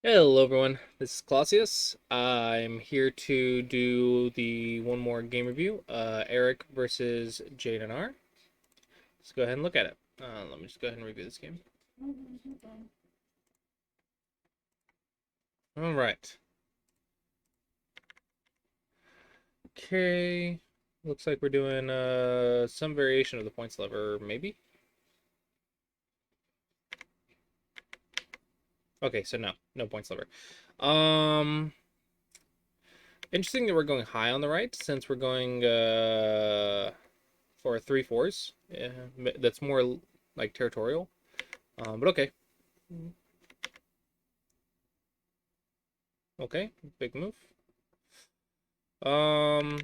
Hello everyone, this is Clausius. I'm here to do the one more game review, Eric versus Jaedon R. Let's go ahead and look at it. Let me just go ahead and review this game. All right. Okay. Looks like we're doing some variation of the points lever, maybe. Okay, so no points lever. Um, Interesting that we're going high on the right since we're going for 3/4s. Yeah, that's more like territorial. But okay. Okay, big move. Um,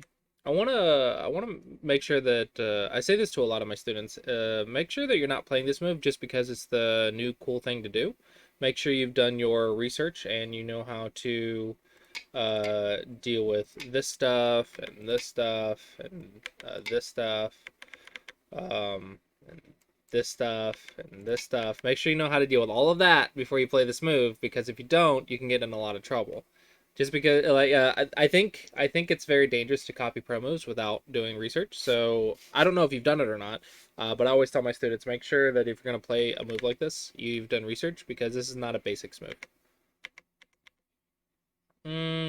I wanna make sure that I say this to a lot of my students. Make sure that you're not playing this move just because it's the new cool thing to do. Make sure you've done your research and you know how to deal with this stuff and this stuff and this stuff, and this stuff and this stuff. Make sure you know how to deal with all of that before you play this move because if you don't, you can get in a lot of trouble. Just because, like, I think it's very dangerous to copy promos without doing research. So I don't know if you've done it or not, but I always tell my students make sure that if you're gonna play a move like this, you've done research because this is not a basics move.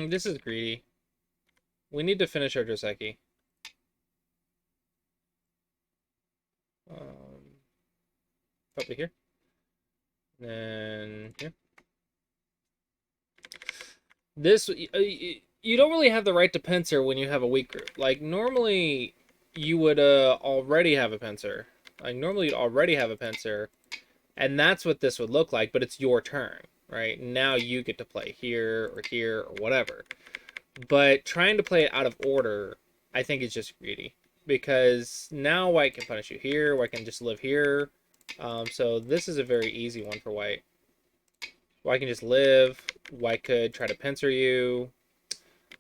This is greedy. We need to finish our Joseki. Probably here. And here. This you don't really have the right to pincer when you have a weak group. Like normally you would already have a pincer. Like normally you'd already have a pincer, and that's what this would look like, but it's your turn, right? Now you get to play here or whatever. But trying to play it out of order, I think is just greedy. Because now white can punish you here, white can just live here. So this is a very easy one for white. White can just live. White could try to pincer you.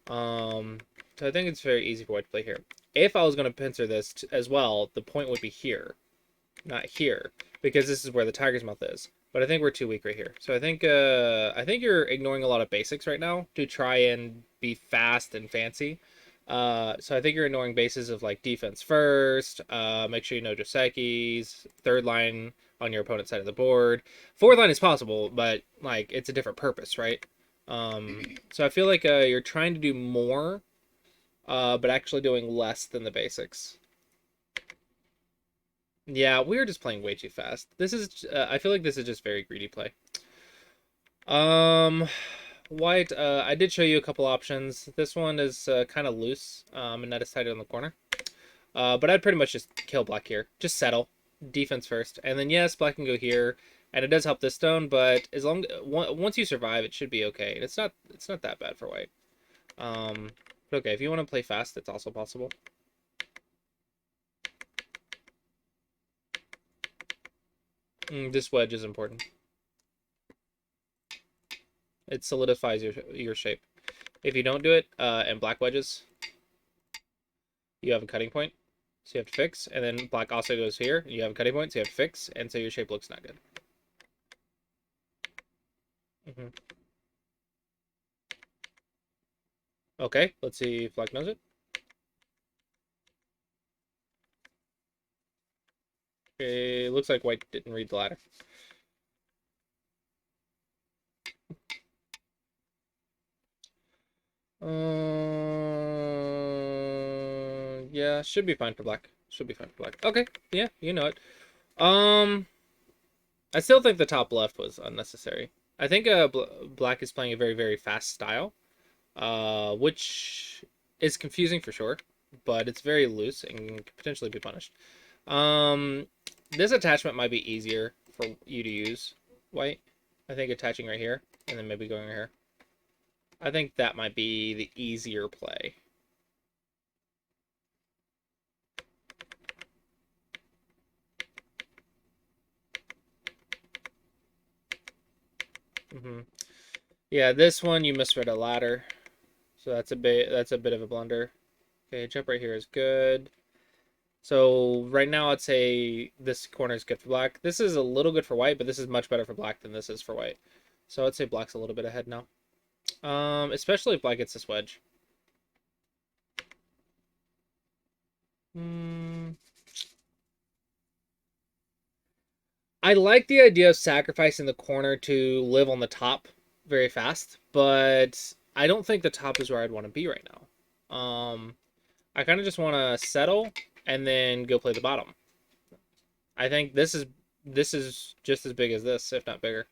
So I think it's very easy for white to play here. If I was going to pincer this as well, the point would be here, not here, because this is where the tiger's mouth is. But I think we're too weak right here. So I think you're ignoring a lot of basics right now to try and be fast and fancy. So I think you're ignoring bases of like defense first. Make sure you know Joseki's third line on your opponent's side of the board. Fourth line is possible, but like it's a different purpose, right? So I feel like you're trying to do more, but actually doing less than the basics. Yeah, we're just playing way too fast. This is, I feel like this is just very greedy play. Um, White, I did show you a couple options. This one is kind of loose, and not as tight on the corner. But I'd pretty much just kill black here. Just settle. Defense first. And then, yes, black can go here. And it does help this stone, but as long once you survive, it should be okay. It's not that bad for white. But okay, if you want to play fast, it's also possible. This wedge is important. It solidifies your shape. If you don't do it, and black wedges, you have a cutting point, so you have to fix. And then black also goes here, you have a cutting point, so you have to fix, and so your shape looks not good. Okay, let's see if black knows it. Okay, looks like white didn't read the ladder. Yeah, should be fine for black. Should be fine for black. Okay, yeah, you know it. Um, I still think the top left was unnecessary. I think black is playing a very, very fast style, which is confusing for sure, but it's very loose and could potentially be punished. Um, this attachment might be easier for you to use, white. I think attaching right here and then maybe going right here. I think that might be the easier play. Yeah, this one you misread a ladder, so that's a bit of a blunder. Okay, jump right here is good. So right now I'd say this corner is good for black. This is a little good for white, but this is much better for black than this is for white. So I'd say black's a little bit ahead now. Especially if black gets this wedge. I like the idea of sacrificing the corner to live on the top very fast, but I don't think the top is where I'd want to be right now. I kind of just want to settle and then go play the bottom. I think this is just as big as this, if not bigger.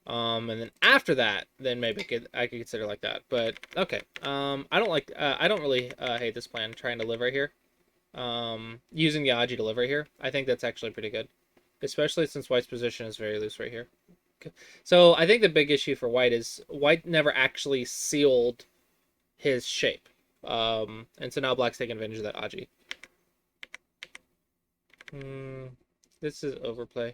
And then after that, then maybe I could consider like that. But okay. I don't really hate this plan. Trying to live right here. Using the Aji to live right here. I think that's actually pretty good, especially since White's position is very loose right here. So I think the big issue for White is White never actually sealed his shape. And so now Black's taking advantage of that Aji. This is overplay.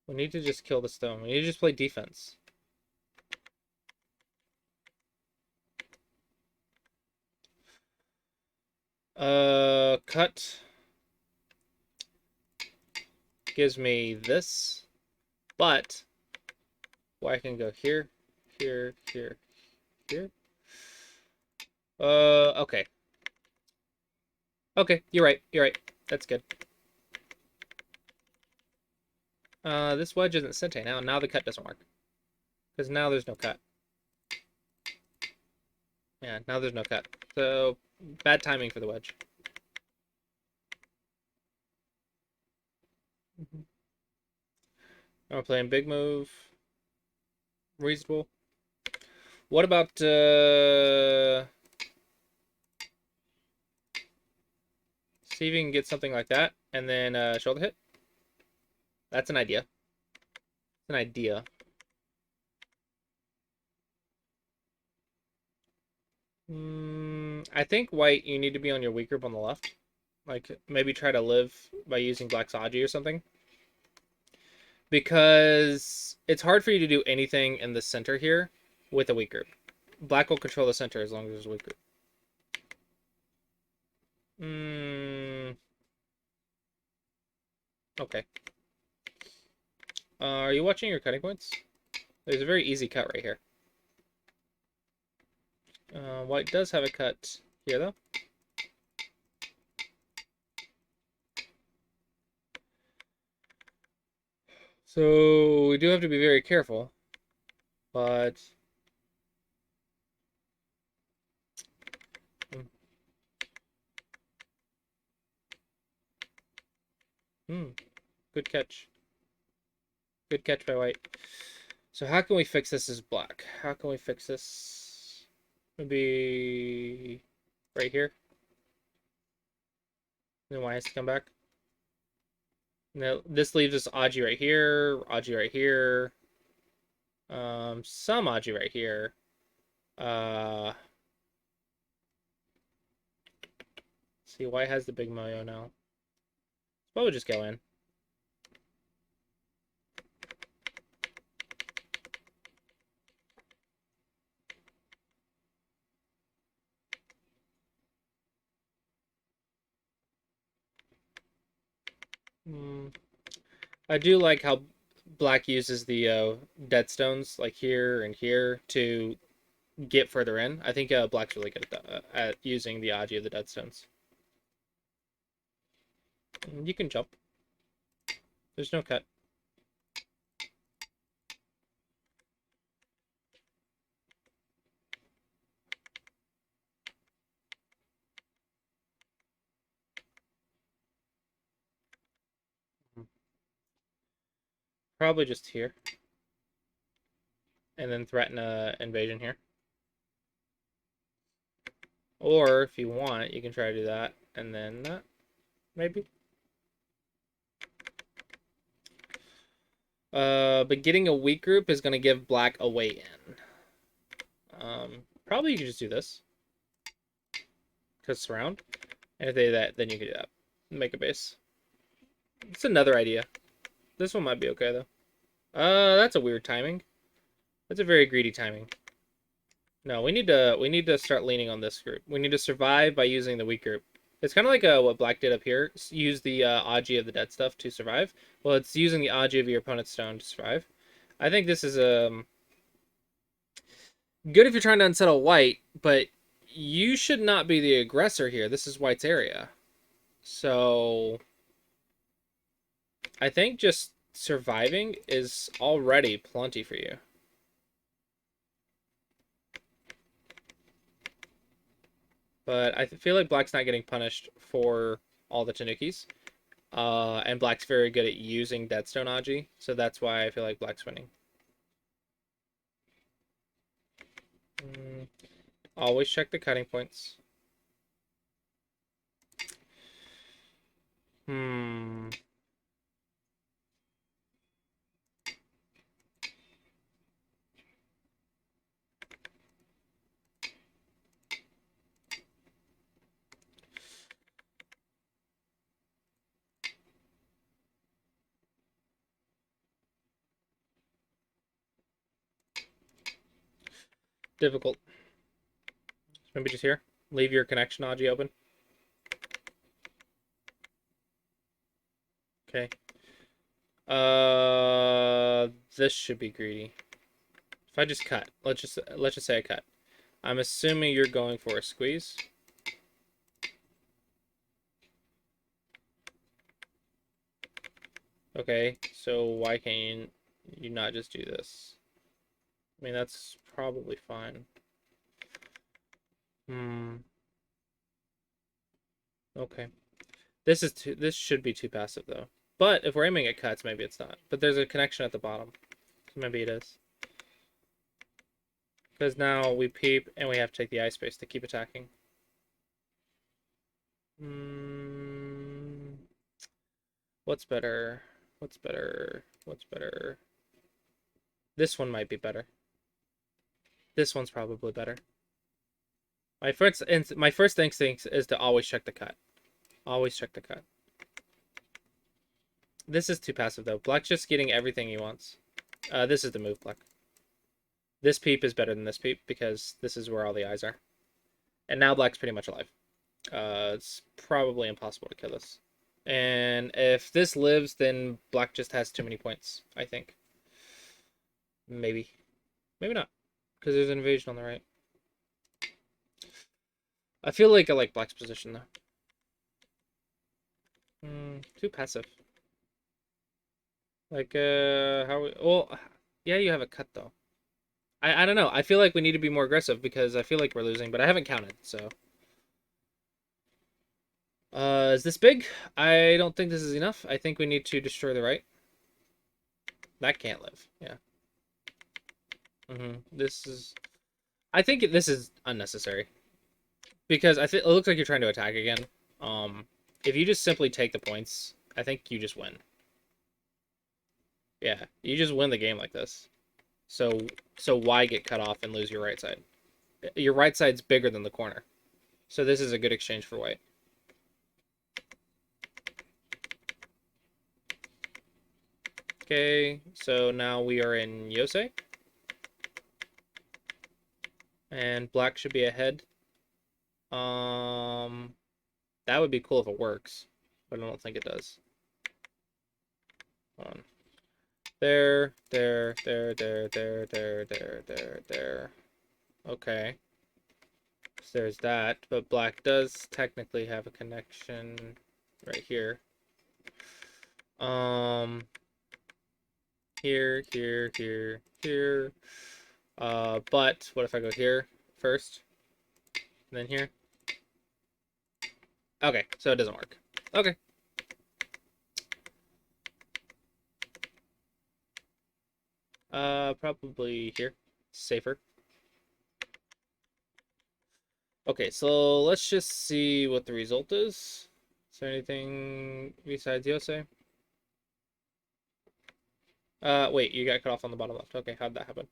We need to just kill the stone. We need to just play defense. Cut gives me this, but I can go here, here, here, here. Okay. Okay, you're right. You're right. That's good. This wedge isn't sente now. Now the cut doesn't work. Because now there's no cut. Yeah, now there's no cut. So, bad timing for the wedge. Now we're playing big move. Reasonable. What about, see if you can get something like that, and then, shoulder hit? That's an idea. It's an idea. I think White, you need to be on your weak group on the left. Like, maybe try to live by using Black's Aji or something. Because it's hard for you to do anything in the center here with a weak group. Black will control the center as long as there's a weak group. Okay. Are you watching your cutting points? There's a very easy cut right here. White does have a cut here, though. So we do have to be very careful, but good catch. Good catch by White. So how can we fix this as Black? How can we fix this? Maybe right here. Then White has to come back. Now this leaves us Aji right here, Aji right here, some Aji right here. See, White has the big Moyo now. What would just go in? I do like how Black uses the dead stones like here and here to get further in. I think Black's really good at using the Aji of the dead stones. You can jump. There's no cut. Probably just here. And then threaten a invasion here. Or if you want, you can try to do that and then that. Maybe. But getting a weak group is going to give Black a way in. Probably you can just do this. Because surround. And if they do that, then you can do that. Make a base. It's another idea. This one might be okay, though. That's a weird timing. That's a very greedy timing. No, we need to start leaning on this group. We need to survive by using the weak group. It's kind of like what Black did up here. Use the Aji of the dead stuff to survive. Well, it's using the Aji of your opponent's stone to survive. I think this is good if you're trying to unsettle white, but you should not be the aggressor here. This is white's area. So I think just surviving is already plenty for you. But I feel like black's not getting punished for all the Tanukis. And black's very good at using Deadstone Aji, so that's why I feel like black's winning. Always check the cutting points. Difficult. Maybe just here. Leave your connection Aji open. Okay. This should be greedy. If I just cut, let's just say I cut. I'm assuming you're going for a squeeze. Okay, so why can't you not just do this? I mean, that's probably fine. Okay. This should be too passive though. But if we're aiming at cuts, maybe it's not. But there's a connection at the bottom. So maybe it is. Because now we peep and we have to take the eye space to keep attacking. What's better? What's better? What's better? This one might be better. This one's probably better. My first instinct is to always check the cut. Always check the cut. This is too passive though. Black's just getting everything he wants. This is the move, Black. This peep is better than this peep because this is where all the eyes are. And now black's pretty much alive. It's probably impossible to kill this. And if this lives, then black just has too many points, I think. Maybe. Maybe not. Because there's an invasion on the right. I feel like I like black's position, though. Too passive. Like, well, yeah, you have a cut, though. I don't know. I feel like we need to be more aggressive because I feel like we're losing, but I haven't counted, so. Is this big? I don't think this is enough. I think we need to destroy the right. That can't live. Yeah. This is... I think this is unnecessary. Because it looks like you're trying to attack again. If you just simply take the points, I think you just win. Yeah, you just win the game like this. So why get cut off and lose your right side? Your right side's bigger than the corner. So this is a good exchange for white. Okay, so now we are in Yosei. And black should be ahead. That would be cool if it works, but I don't think it does. Hold on. There. Okay. So there's that, but black does technically have a connection right here. Here. But what if I go here first, and then here? Okay, so it doesn't work. Okay. Probably here. Safer. Okay, so let's just see what the result is. Is there anything besides Yosei? Wait, you got cut off on the bottom left. Okay, how'd that happen?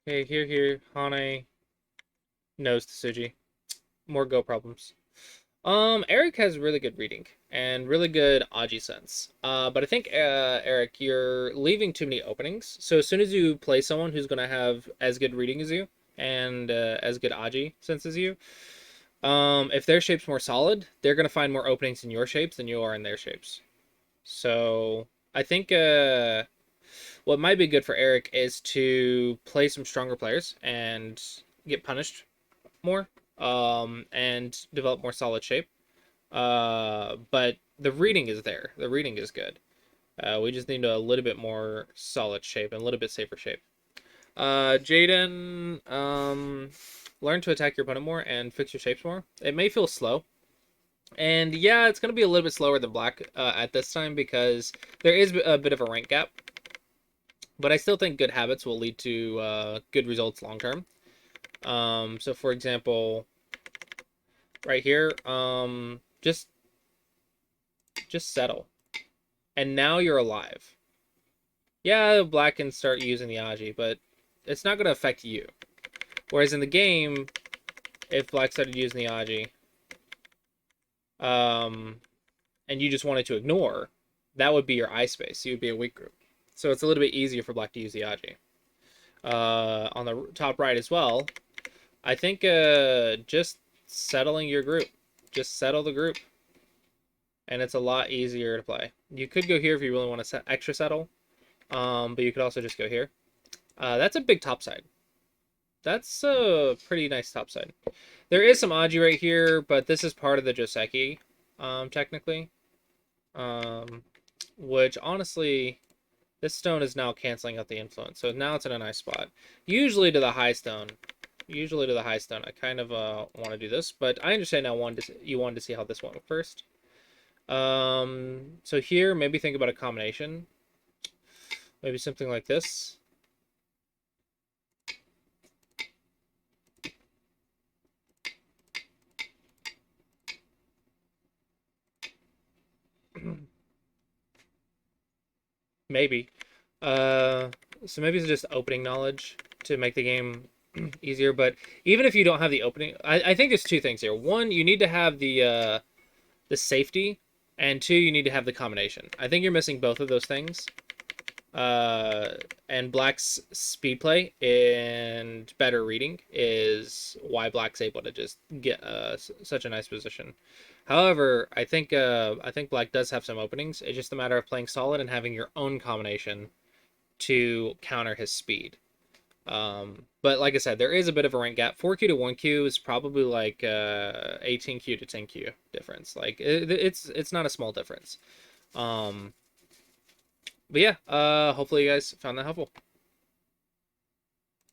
Okay, here, Hane. Nose to Suji. More go problems. Eric has really good reading and really good Aji sense. But I think, Eric, you're leaving too many openings. So as soon as you play someone who's going to have as good reading as you and as good Aji sense as you, if their shape's more solid, they're going to find more openings in your shapes than you are in their shapes. So I think, what might be good for Eric is to play some stronger players and get punished more, and develop more solid shape. But the reading is there. The reading is good. We just need a little bit more solid shape and a little bit safer shape. Jaedon, learn to attack your opponent more and fix your shapes more. It may feel slow. And yeah, it's going to be a little bit slower than black at this time because there is a bit of a rank gap. But I still think good habits will lead to good results long term. So for example, right here, just settle. And now you're alive. Yeah, black can start using the Aji, but it's not going to affect you. Whereas in the game, if black started using the Aji, and you just wanted to ignore, that would be your eye space. You would be a weak group. So it's a little bit easier for black to use the Aji. On the top right as well, I think just settling your group. Just settle the group. And it's a lot easier to play. You could go here if you really want to extra settle. But you could also just go here. That's a big topside. That's a pretty nice topside. There is some Aji right here, but this is part of the Joseki, technically. Which, honestly, this stone is now canceling out the influence. So now it's in a nice spot. Usually to the high stone, I kind of want to do this. But I understand now you wanted to see how this went first. So here, maybe think about a combination. Maybe something like this. Maybe. So maybe it's just opening knowledge to make the game easier. But even if you don't have the opening, I think there's two things here. One, you need to have the safety, and two, you need to have the combination. I think you're missing both of those things. And black's speed play and better reading is why black's able to just get such a nice position. However, I think black does have some openings. It's just a matter of playing solid and having your own combination to counter his speed. But like I said, there is a bit of a rank gap. 4Q to 1Q is probably like 18Q to 10Q difference. Like it's not a small difference. But yeah, hopefully you guys found that helpful.